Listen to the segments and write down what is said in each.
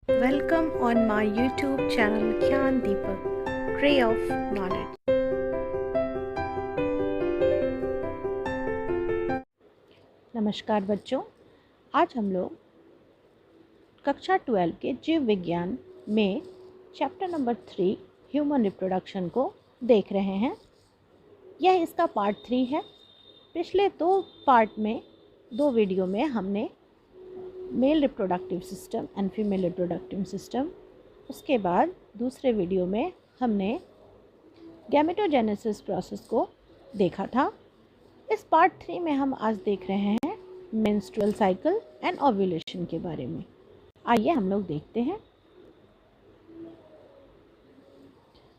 Welcome on my YouTube channel Gyan Deepak, Ray of Knowledge. नमस्कार बच्चों, आज हम लोग कक्षा 12 के जीव विज्ञान में चैप्टर नंबर 3 ह्यूमन रिप्रोडक्शन को देख रहे हैं। यह इसका पार्ट 3 है। पिछले दो वीडियो में हमने male reproductive system and female reproductive system, उसके बाद दूसरे वीडियो में हमने गैमेटोजेनेसिस प्रोसेस को देखा था। इस पार्ट 3 में हम आज देख रहे हैं मेंस्ट्रुअल साइकिल एंड ओव्यूलेशन के बारे में। आइए हम लोग देखते हैं।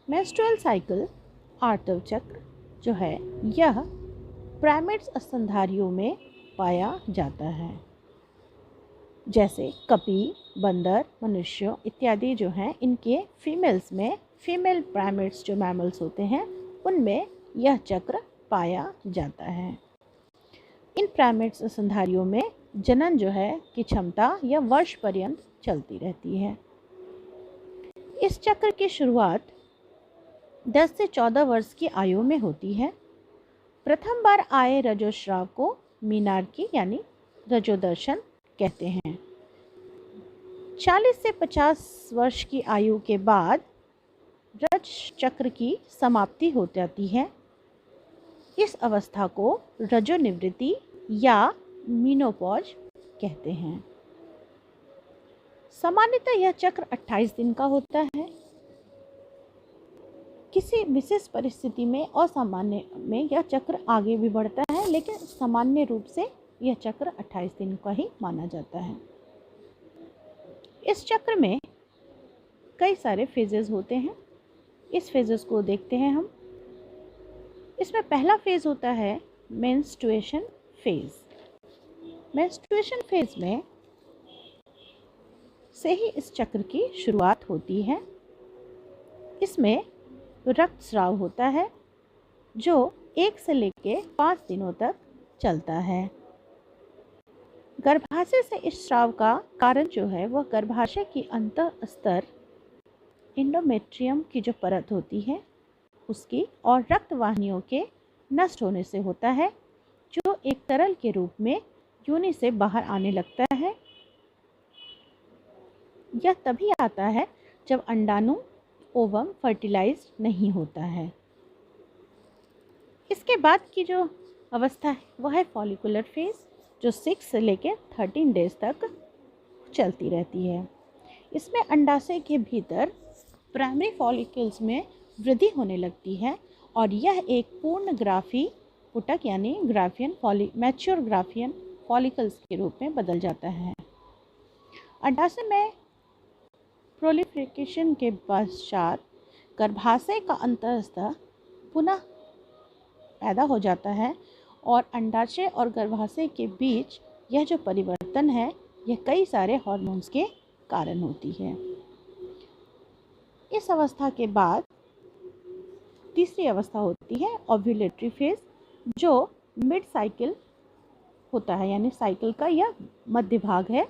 मेंस्ट्रुअल साइकिल आर्तव चक्र जो है यह प्राइमेट्स स्तनधारियों में पाया जाता है, जैसे कपी, बंदर, मनुष्यों इत्यादि जो हैं, इनके फीमेल्स में, फीमेल प्राइमेट्स जो मैमल्स होते हैं उनमें यह चक्र पाया जाता है। इन प्राइमेट्स स्तनधारियों में जनन जो है की क्षमता यह वर्ष पर्यंत चलती रहती है। इस चक्र की शुरुआत 10 से 14 वर्ष की आयु में होती है। प्रथम बार आए रजोस्राव को मीनार्की यानी रजोदर्शन कहते हैं। 40 से 50 वर्ष की आयु के बाद रज चक्र की समाप्ति हो जाती है। इस अवस्था को रजोनिवृत्ति या मीनोपॉज कहते हैं। सामान्यतः यह चक्र 28 दिन का होता है। किसी विशेष परिस्थिति में असामान्य में यह चक्र आगे भी बढ़ता है, लेकिन सामान्य रूप से यह चक्र 28 दिन का ही माना जाता है। इस चक्र में कई सारे फेजेस होते हैं। इस फेजेस को देखते हैं हम। इसमें पहला फेज होता है मेंस्ट्रुएशन फेज। मेंस्ट्रुएशन फेज में से ही इस चक्र की शुरुआत होती है। इसमें रक्तस्राव होता है जो 1 से लेकर 5 दिनों तक चलता है। गर्भाशय से इस स्राव का कारण जो है वह गर्भाशय की अंतःस्तर एंडोमेट्रियम की जो परत होती है उसकी और रक्तवाहिनियों के नष्ट होने से होता है, जो एक तरल के रूप में योनि से बाहर आने लगता है। यह तभी आता है जब अंडाणु ओवम फर्टिलाइज नहीं होता है। इसके बाद की जो अवस्था है वह है फॉलिकुलर फेज, जो 6 से लेकर 13 डेज तक चलती रहती है। इसमें अंडाशय के भीतर प्राइमरी फॉलिकल्स में वृद्धि होने लगती है और यह एक पूर्ण ग्राफी पुटक यानी मैच्योर ग्राफियन फॉलिकल्स के रूप में बदल जाता है। अंडाशय में प्रोलिफरेशन के पश्चात गर्भाशय का अंतःस्तर पुनः पैदा हो जाता है और अंडाशय और गर्भाशय के बीच यह जो परिवर्तन है यह कई सारे हार्मोन्स के कारण होती है। इस अवस्था के बाद तीसरी अवस्था होती है ओव्यूलेटरी फेज, जो मिड साइकिल होता है, यानी साइकिल का यह मध्य भाग है।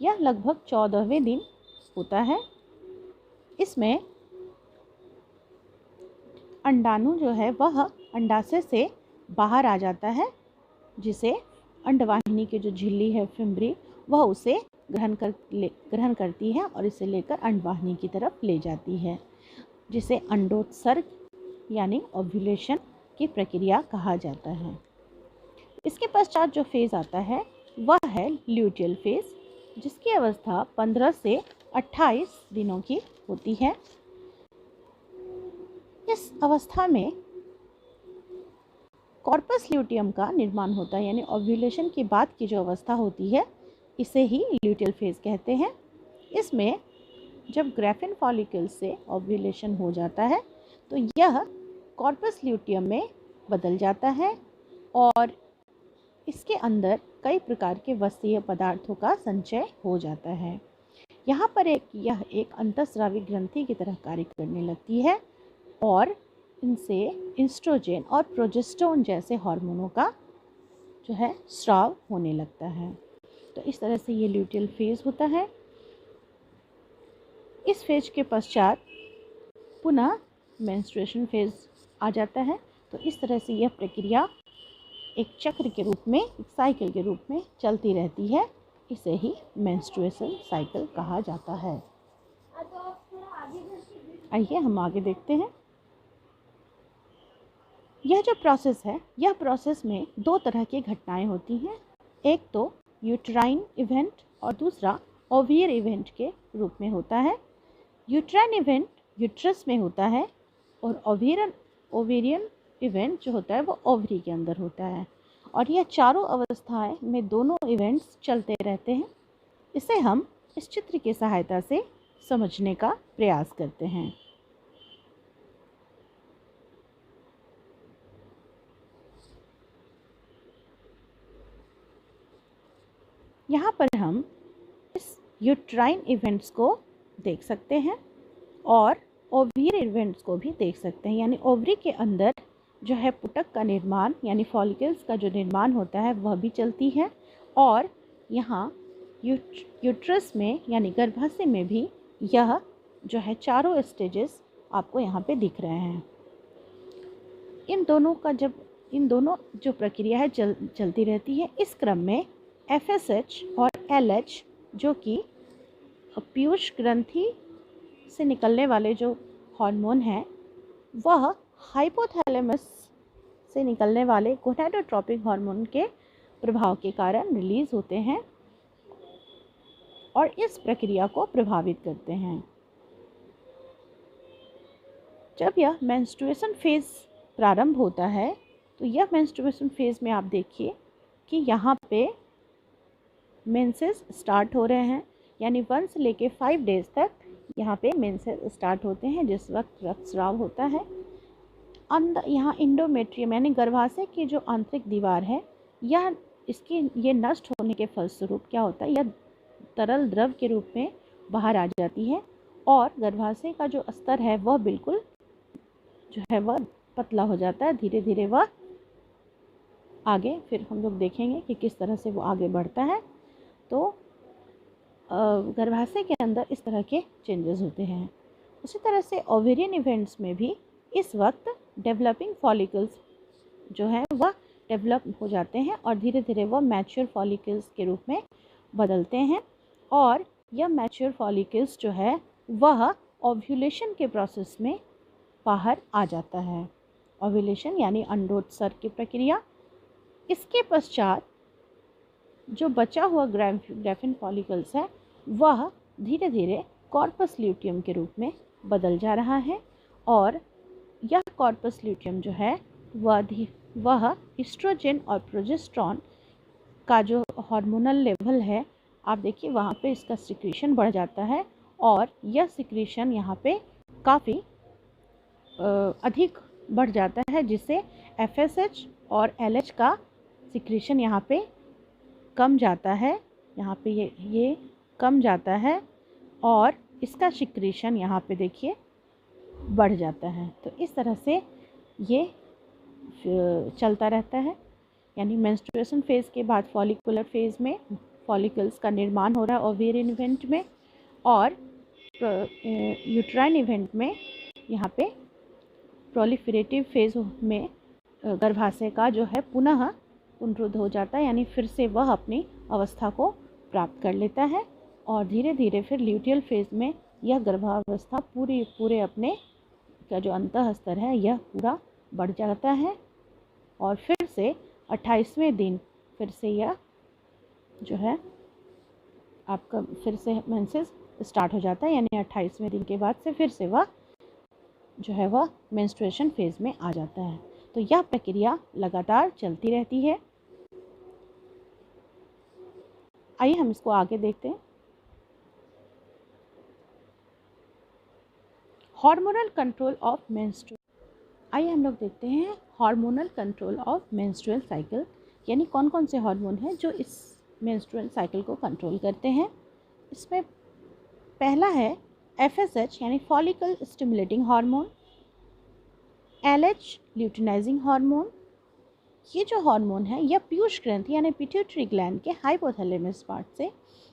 यह लगभग 14वें दिन होता है। इसमें अंडाणु जो है वह अंडाशय से बाहर आ जाता है, जिसे अंडवाहिनी की जो झिल्ली है फिम्बरी वह उसे ग्रहण करती है और इसे लेकर अंडवाहिनी की तरफ ले जाती है, जिसे अंडोत्सर्ग यानी ओव्यूलेशन की प्रक्रिया कहा जाता है। इसके पश्चात जो फेज आता है वह है ल्यूटियल फेज, जिसकी अवस्था 15 से 28 दिनों की होती है। इस अवस्था में कॉर्पस ल्यूटियम का निर्माण होता है, यानी ओव्यूलेशन के बाद की जो अवस्था होती है इसे ही ल्यूटियल फेज कहते हैं। इसमें जब ग्राफिन फॉलिकल से ओव्यूलेशन हो जाता है तो यह कॉर्पस ल्यूटियम में बदल जाता है और इसके अंदर कई प्रकार के वसीय पदार्थों का संचय हो जाता है। यहाँ पर यह एक अंतःस्रावी ग्रंथि की तरह कार्य करने लगती है और इनसे इंस्ट्रोजेन और प्रोजेस्टेरोन जैसे हार्मोनों का जो है स्राव होने लगता है। तो इस तरह से ये ल्यूटियल फेज होता है। इस फेज के पश्चात पुनः मेंस्ट्रुएशन फेज आ जाता है। तो इस तरह से यह प्रक्रिया एक चक्र के रूप में, एक साइकिल के रूप में चलती रहती है। इसे ही मेंस्ट्रुएशन साइकिल कहा जाता है। आइए हम आगे देखते हैं। यह जो प्रोसेस है, यह प्रोसेस में दो तरह की घटनाएं होती हैं। एक तो यूट्राइन इवेंट और दूसरा ओवियर इवेंट के रूप में होता है। यूट्राइन इवेंट यूट्रस में होता है और ओवेरियन इवेंट जो होता है वो ओवरी के अंदर होता है। और यह चारों अवस्थाएं में दोनों इवेंट्स चलते रहते हैं। इसे हम इस चित्र की सहायता से समझने का प्रयास करते हैं। यहाँ पर हम इस यूट्राइन इवेंट्स को देख सकते हैं और ओवियर इवेंट्स को भी देख सकते हैं। यानी ओवरी के अंदर जो है पुटक का निर्माण यानी फॉलिकल्स का जो निर्माण होता है वह भी चलती है। और यहाँ यूट्रस में यानी गर्भाशय में भी यह जो है चारों स्टेजेस आपको यहाँ पे दिख रहे हैं। इन दोनों जो प्रक्रिया है चलती रहती है। इस क्रम में FSH और LH जो कि पीयूष ग्रंथि से निकलने वाले जो हार्मोन हैं वह हाइपोथैलेमस से निकलने वाले गोनाडोट्रोपिक हार्मोन के प्रभाव के कारण रिलीज होते हैं और इस प्रक्रिया को प्रभावित करते हैं। जब यह मेंस्ट्रुएशन फेज प्रारंभ होता है तो यह मेंस्ट्रुएशन फेज में आप देखिए कि यहाँ पे मेंसेस स्टार्ट हो रहे हैं। यानी 1 से लेके 5 डेज तक यहाँ पे मेंसेस स्टार्ट होते हैं, जिस वक्त रक्तस्राव होता है। यहाँ इंडोमेट्रियम यानी गर्भाशय की जो आंतरिक दीवार है ये नष्ट होने के फलस्वरूप क्या होता है, यह तरल द्रव के रूप में बाहर आ जाती है और गर्भाशय का जो स्तर है वह बिल्कुल जो है वह पतला हो जाता है। धीरे धीरे वह आगे फिर हम लोग देखेंगे कि किस तरह से वो आगे बढ़ता है। तो गर्भाशय के अंदर इस तरह के चेंजेस होते हैं। उसी तरह से ओवेरियन इवेंट्स में भी इस वक्त डेवलपिंग फॉलिकल्स जो है वह डेवलप हो जाते हैं और धीरे धीरे वह मैच्योर फॉलिकल्स के रूप में बदलते हैं। और यह मैच्योर फॉलिकल्स जो है वह ओव्यूलेशन के प्रोसेस में बाहर आ जाता है। ओव्यूलेशन यानी अंडोत्सर्ग की प्रक्रिया। इसके पश्चात जो बचा हुआ ग्राफिन फॉलिकल्स है वह धीरे धीरे कॉर्पस ल्यूटियम के रूप में बदल जा रहा है और यह कॉर्पस ल्यूटियम जो है वह एस्ट्रोजन और प्रोजेस्टेरॉन का जो हार्मोनल लेवल है आप देखिए वहाँ पे इसका सिक्रीशन बढ़ जाता है और यह सिक्रीशन यहाँ पे काफ़ी अधिक बढ़ जाता है, जिससे FSH और LH का सिक्रीशन यहाँ पे कम जाता है। यहाँ पे ये कम जाता है और इसका सिक्रीशन यहाँ पे देखिए बढ़ जाता है। तो इस तरह से ये चलता रहता है। यानी मेंस्ट्रुएशन फेज़ के बाद फॉलिकुलर फेज़ में फॉलिकल्स का निर्माण हो रहा है ओवेरियन इवेंट में, और यूट्राइन इवेंट में यहाँ पे प्रोलिफरेटिव फेज़ में गर्भाशय का जो है पुनः पुनरुद्ध हो जाता है। यानी फिर से वह अपनी अवस्था को प्राप्त कर लेता है और धीरे धीरे फिर ल्यूटियल फेज़ में यह गर्भावस्था पूरे अपने का जो अंतः स्तर है यह पूरा बढ़ जाता है और फिर से 28वें दिन फिर से यह जो है आपका फिर से मेंसेस स्टार्ट हो जाता है। यानी 28वें दिन के बाद से फिर से वह जो है वह मेंस्ट्रुएशन फेज़ में आ जाता है। तो यह प्रक्रिया लगातार चलती रहती है। आइए हम इसको आगे देखते हैं। Hormonal control of menstrual. आइए हम लोग देखते हैं hormonal control of menstrual cycle, यानी कौन कौन से हार्मोन हैं जो इस मेंस्ट्रुअल साइकिल को कंट्रोल करते हैं। इसमें पहला है FSH यानी follicle stimulating hormone, LH luteinizing hormone. ये जो हार्मोन है यह पीयूष ग्रंथि यानी पिट्यूटरी ग्लैंड के हाइपोथैलेमस पार्ट से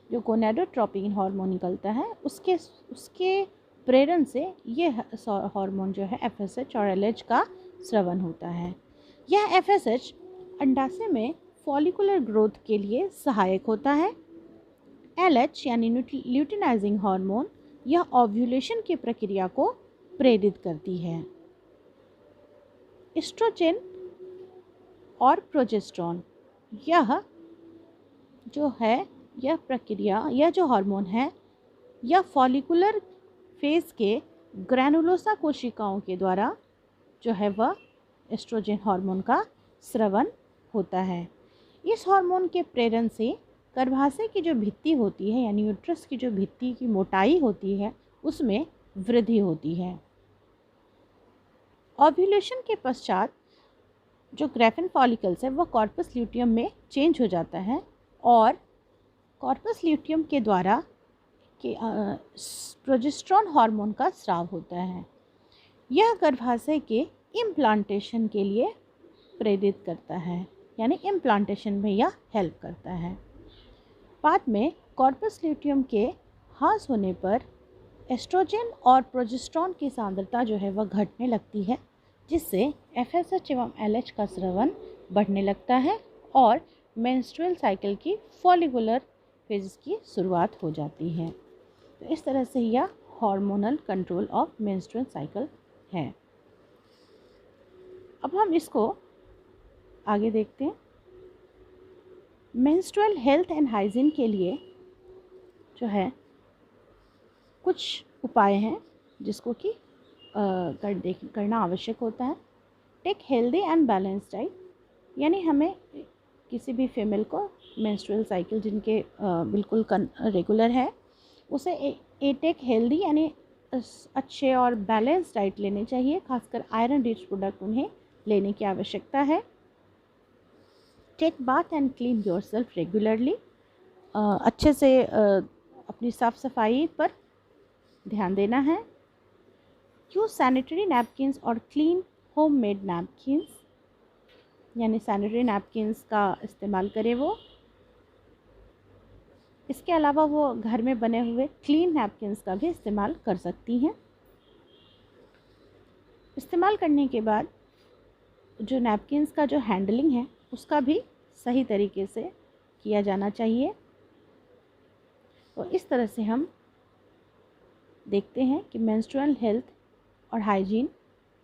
जो गोनेडोट्रोपिन हार्मोन निकलता है उसके प्रेरण से ये हार्मोन जो है FSH और LH का स्रवन होता है। यह FSH अंडाशय में फॉलिकुलर ग्रोथ के लिए सहायक होता है। LH यानी ल्यूटिनाइजिंग हार्मोन यह ओव्यूलेशन की प्रक्रिया को प्रेरित करती है। एस्ट्रोजन और प्रोजेस्टेरॉन यह जो हार्मोन है यह फॉलिकुलर फेज के ग्रैनुलोसा कोशिकाओं के द्वारा जो है वह एस्ट्रोजन हार्मोन का स्रवन होता है। इस हार्मोन के प्रेरण से गर्भाशय की जो भित्ति होती है यानी यूट्रस की जो भित्ति की मोटाई होती है उसमें वृद्धि होती है। ओव्यूलेशन के पश्चात जो ग्रेफिन फॉलिकल्स है वह कॉर्पस ल्यूटियम में चेंज हो जाता है और कॉर्पस ल्यूटियम के द्वारा प्रोजेस्टेरॉन हार्मोन का स्राव होता है। यह गर्भाशय के इम्प्लांटेशन के लिए प्रेरित करता है यानी इम्प्लांटेशन में यह हेल्प करता है। बाद में कॉर्पस ल्यूटियम के ह्रास होने पर एस्ट्रोजन और प्रोजेस्टेरॉन की सांद्रता जो है वह घटने लगती है, जिससे FSH एवं LH का स्रवन बढ़ने लगता है और मेंस्ट्रुअल साइकिल की फॉलिकुलर फेज की शुरुआत हो जाती है। तो इस तरह से यह hormonal control of menstrual cycle है। अब हम इसको आगे देखते हैं। मेंस्ट्रुअल हेल्थ एंड हाइजीन के लिए जो है कुछ उपाय हैं जिसको कि करना आवश्यक होता है। Take healthy and balance diet, यानी हमें किसी भी फीमेल को मेंस्ट्रुअल साइकिल जिनके बिल्कुल रेगुलर है उसे टेक हेल्दी यानी अच्छे और बैलेंस डाइट लेनी चाहिए। खासकर आयरन रिच प्रोडक्ट उन्हें लेने की आवश्यकता है। Take bath and clean yourself regularly, अच्छे से अपनी साफ़ सफाई पर ध्यान देना है। यूज सैनिटरी नैपकिन्स और क्लीन होममेड नैपकिन्स, यानी सैनिटरी नैपकिन्स का इस्तेमाल करें वो। इसके अलावा वो घर में बने हुए क्लीन नैपकिन्स का भी इस्तेमाल कर सकती हैं। इस्तेमाल करने के बाद जो नैपकिन्स का जो हैंडलिंग है उसका भी सही तरीके से किया जाना चाहिए। तो इस तरह से हम देखते हैं कि मेंस्ट्रुअल हेल्थ और हाइजीन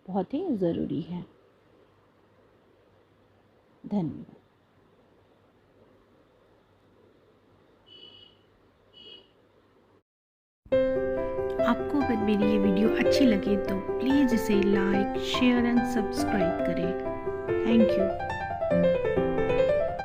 बहुत ही ज़रूरी है। धन्यवाद। आपको अगर मेरी ये वीडियो अच्छी लगे तो प्लीज़ इसे लाइक, शेयर एंड सब्सक्राइब करें। Thank you.